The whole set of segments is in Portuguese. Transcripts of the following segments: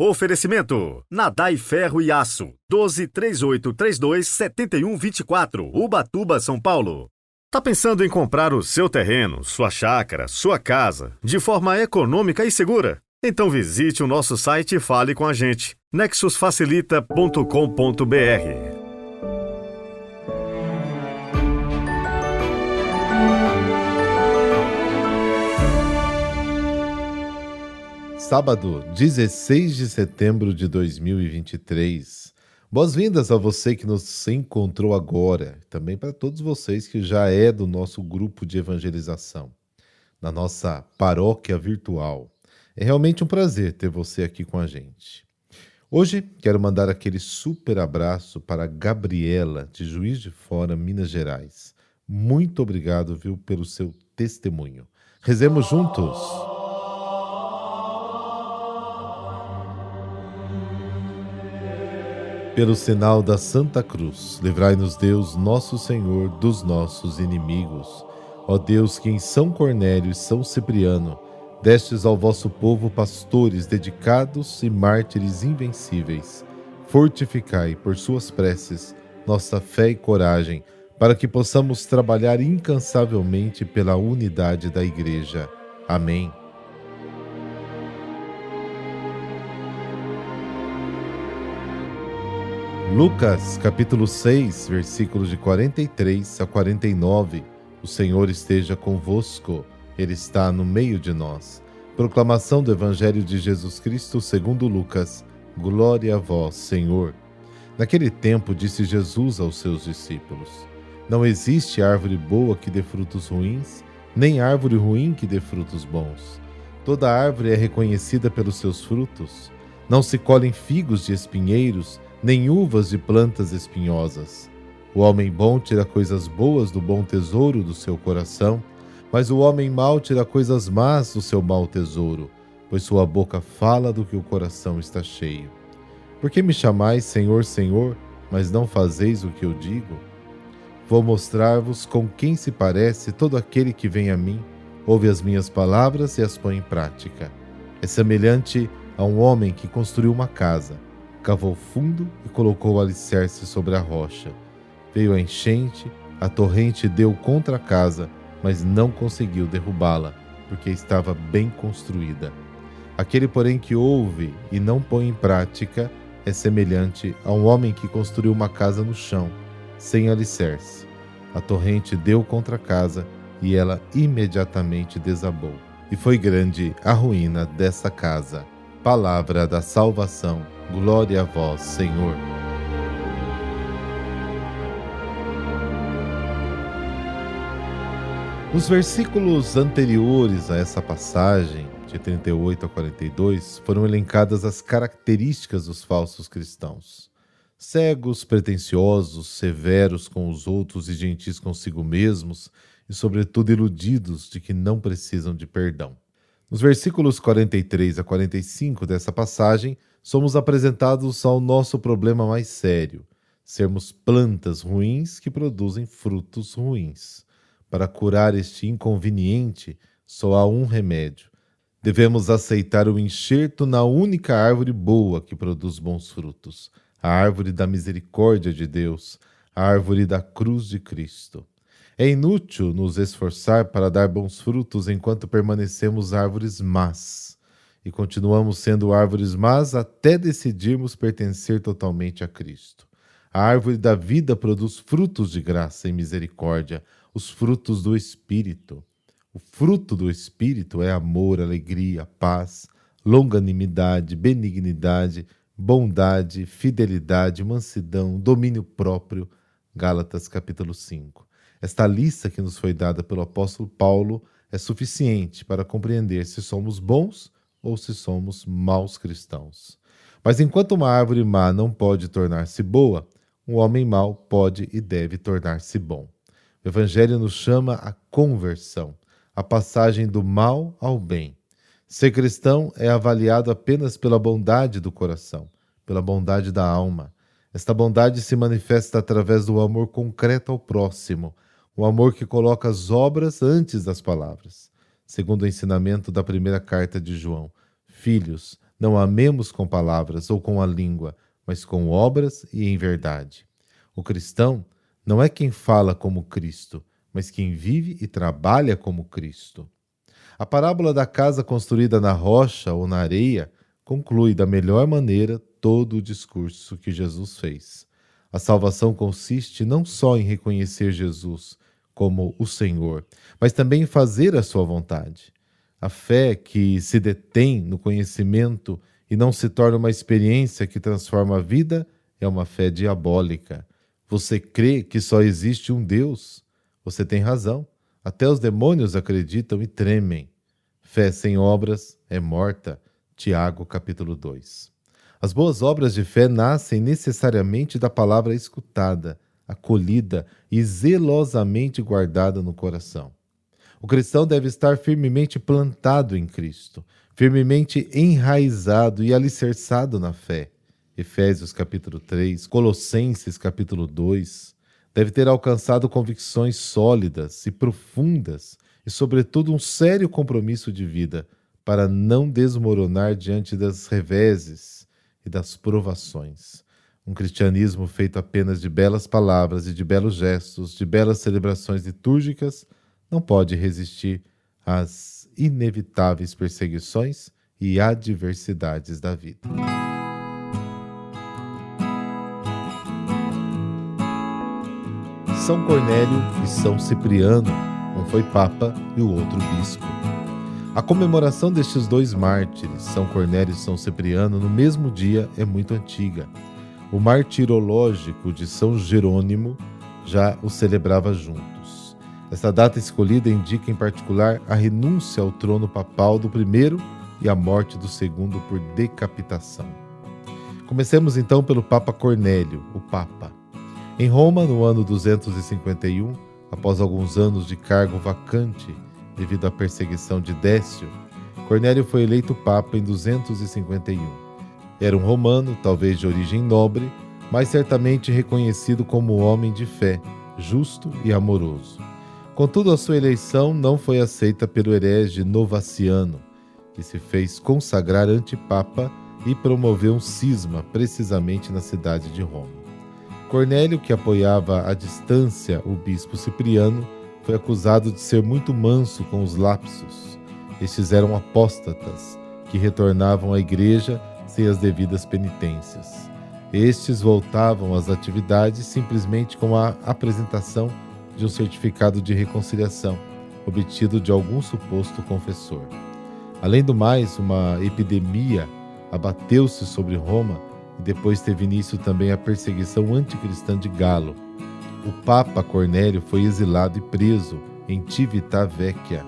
Oferecimento: Nadai Ferro e Aço, 1238327124, Ubatuba, São Paulo. Tá pensando em comprar o seu terreno, sua chácara, sua casa, de forma econômica e segura? Então visite o nosso site e fale com a gente. nexusfacilita.com.br. Sábado, 16 de setembro de 2023. Boas-vindas a você que nos encontrou agora, também para todos vocês que já é do nosso grupo de evangelização, na nossa paróquia virtual. É realmente um prazer ter você aqui com a gente. Hoje quero mandar aquele super abraço para a Gabriela, de Juiz de Fora, Minas Gerais. Muito obrigado, viu, pelo seu testemunho. Rezemos juntos. Pelo sinal da Santa Cruz, livrai-nos Deus, nosso Senhor, dos nossos inimigos. Ó Deus, que em São Cornélio e São Cipriano destes ao vosso povo pastores dedicados e mártires invencíveis, fortificai por suas preces nossa fé e coragem, para que possamos trabalhar incansavelmente pela unidade da Igreja. Amém. Lucas, capítulo 6, versículos de 43 a 49. O Senhor esteja convosco, Ele está no meio de nós. Proclamação do Evangelho de Jesus Cristo segundo Lucas. Glória a vós, Senhor. Naquele tempo disse Jesus aos seus discípulos: Não existe árvore boa que dê frutos ruins, nem árvore ruim que dê frutos bons. Toda árvore é reconhecida pelos seus frutos. Não se colhem figos de espinheiros, nem uvas de plantas espinhosas. O homem bom tira coisas boas do bom tesouro do seu coração, mas o homem mau tira coisas más do seu mau tesouro, pois sua boca fala do que o coração está cheio. Por que me chamais Senhor, Senhor, mas não fazeis o que eu digo? Vou mostrar-vos com quem se parece todo aquele que vem a mim, ouve as minhas palavras e as põe em prática. É semelhante a um homem que construiu uma casa, cavou fundo e colocou o alicerce sobre a rocha. Veio a enchente, a torrente deu contra a casa, mas não conseguiu derrubá-la, porque estava bem construída. Aquele, porém, que ouve e não põe em prática é semelhante a um homem que construiu uma casa no chão, sem alicerce. A torrente deu contra a casa e ela imediatamente desabou. E foi grande a ruína dessa casa. Palavra da salvação. Glória a vós, Senhor. Nos versículos anteriores a essa passagem, de 38 a 42, foram elencadas as características dos falsos cristãos. Cegos, pretensiosos, severos com os outros e gentis consigo mesmos, e sobretudo iludidos de que não precisam de perdão. Nos versículos 43 a 45 dessa passagem, somos apresentados ao nosso problema mais sério: sermos plantas ruins que produzem frutos ruins. Para curar este inconveniente, só há um remédio. Devemos aceitar o enxerto na única árvore boa que produz bons frutos, a árvore da misericórdia de Deus, a árvore da cruz de Cristo. É inútil nos esforçar para dar bons frutos enquanto permanecemos árvores más. E continuamos sendo árvores más até decidirmos pertencer totalmente a Cristo. A árvore da vida produz frutos de graça e misericórdia, os frutos do Espírito. O fruto do Espírito é amor, alegria, paz, longanimidade, benignidade, bondade, fidelidade, mansidão, domínio próprio. Gálatas capítulo 5. Esta lista que nos foi dada pelo apóstolo Paulo é suficiente para compreender se somos bons ou se somos maus cristãos. Mas enquanto uma árvore má não pode tornar-se boa, um homem mau pode e deve tornar-se bom. O Evangelho nos chama a conversão, a passagem do mal ao bem. Ser cristão é avaliado apenas pela bondade do coração, pela bondade da alma. Esta bondade se manifesta através do amor concreto ao próximo, o amor que coloca as obras antes das palavras. Segundo o ensinamento da primeira carta de João: Filhos, Não amemos com palavras ou com a língua, mas com obras e em verdade. O cristão não é quem fala como Cristo, mas quem vive e trabalha como Cristo. A parábola da casa construída na rocha ou na areia conclui da melhor maneira todo o discurso que Jesus fez. A salvação consiste não só em reconhecer Jesus como o Senhor, mas também em fazer a sua vontade. A fé que se detém no conhecimento e não se torna uma experiência que transforma a vida é uma fé diabólica. Você crê que só existe um Deus? Você tem razão. Até os demônios acreditam e tremem. Fé sem obras é morta. Tiago, capítulo 2. As boas obras de fé nascem necessariamente da palavra escutada, acolhida e zelosamente guardada no coração. O cristão deve estar firmemente plantado em Cristo, firmemente enraizado e alicerçado na fé. Efésios capítulo 3, Colossenses capítulo 2. Deve ter alcançado convicções sólidas e profundas e, sobretudo, um sério compromisso de vida para não desmoronar diante das reveses e das provações. Um cristianismo feito apenas de belas palavras e de belos gestos, de belas celebrações litúrgicas, não pode resistir às inevitáveis perseguições e adversidades da vida. São Cornélio e São Cipriano, um foi papa e o outro bispo. A comemoração destes dois mártires, São Cornélio e São Cipriano, no mesmo dia é muito antiga. O martirológico de São Jerônimo já os celebrava juntos. Esta data escolhida indica em particular a renúncia ao trono papal do primeiro e a morte do segundo por decapitação. Comecemos então pelo Papa Cornélio, o Papa. Em Roma, no ano 251, após alguns anos de cargo vacante devido à perseguição de Décio, Cornélio foi eleito Papa em 251. Era um romano, talvez de origem nobre, mas certamente reconhecido como homem de fé, justo e amoroso. Contudo, a sua eleição não foi aceita pelo herege Novaciano, que se fez consagrar antipapa e promoveu um cisma precisamente na cidade de Roma. Cornélio, que apoiava à distância o bispo Cipriano, foi acusado de ser muito manso com os lapsos. Estes eram apóstatas, que retornavam à igreja sem as devidas penitências. Estes voltavam às atividades simplesmente com a apresentação de um certificado de reconciliação, obtido de algum suposto confessor. Além do mais, uma epidemia abateu-se sobre Roma e depois teve início também a perseguição anticristã de Galo. O Papa Cornélio foi exilado e preso em Civitavecchia,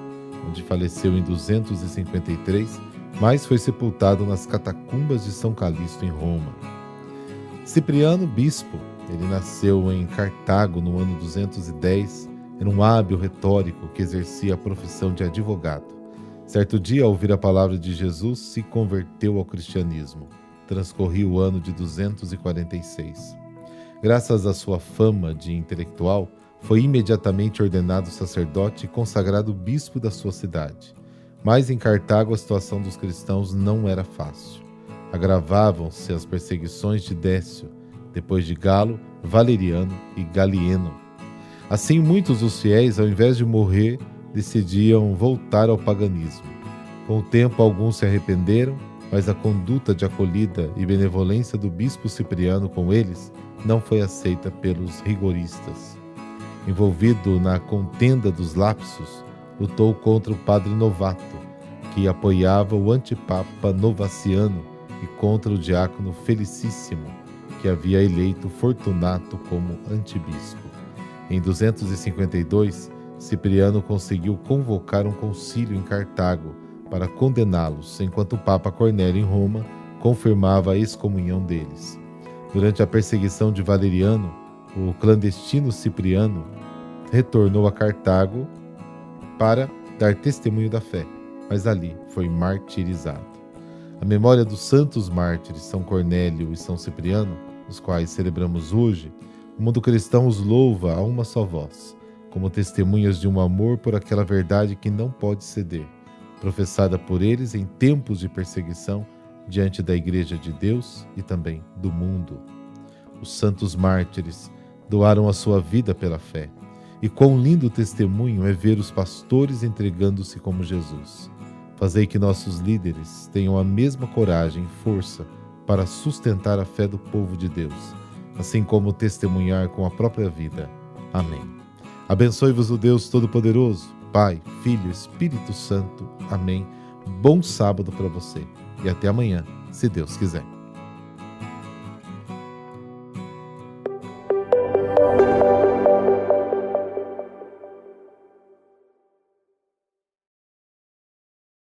onde faleceu em 253, mas foi sepultado nas catacumbas de São Calixto em Roma. Cipriano, bispo, ele nasceu em Cartago no ano 210, era um hábil retórico que exercia a profissão de advogado. Certo dia, ao ouvir a palavra de Jesus, se converteu ao cristianismo. Transcorria o ano de 246. Graças à sua fama de intelectual, foi imediatamente ordenado sacerdote e consagrado bispo da sua cidade. Mas em Cartago a situação dos cristãos não era fácil. Agravavam-se as perseguições de Décio, depois de Galo, Valeriano e Galieno. Assim, muitos dos fiéis, ao invés de morrer, decidiam voltar ao paganismo. Com o tempo, alguns se arrependeram, mas a conduta de acolhida e benevolência do bispo Cipriano com eles não foi aceita pelos rigoristas. Envolvido na contenda dos lapsos, lutou contra o padre Novato, que apoiava o antipapa Novaciano, e contra o diácono Felicíssimo, que havia eleito Fortunato como antibispo. Em 252, Cipriano conseguiu convocar um concílio em Cartago para condená-los, enquanto o Papa Cornélio em Roma confirmava a excomunhão deles. Durante a perseguição de Valeriano, o clandestino Cipriano retornou a Cartago para dar testemunho da fé, mas ali foi martirizado. A memória dos santos mártires São Cornélio e São Cipriano, os quais celebramos hoje, o mundo cristão os louva a uma só voz, como testemunhas de um amor por aquela verdade que não pode ceder, professada por eles em tempos de perseguição diante da Igreja de Deus e também do mundo. Os santos mártires doaram a sua vida pela fé. E quão lindo testemunho é ver os pastores entregando-se como Jesus. Fazei que nossos líderes tenham a mesma coragem e força para sustentar a fé do povo de Deus, assim como testemunhar com a própria vida. Amém. Abençoe-vos o Deus Todo-Poderoso, Pai, Filho, Espírito Santo. Amém. Bom sábado para você e até amanhã, se Deus quiser.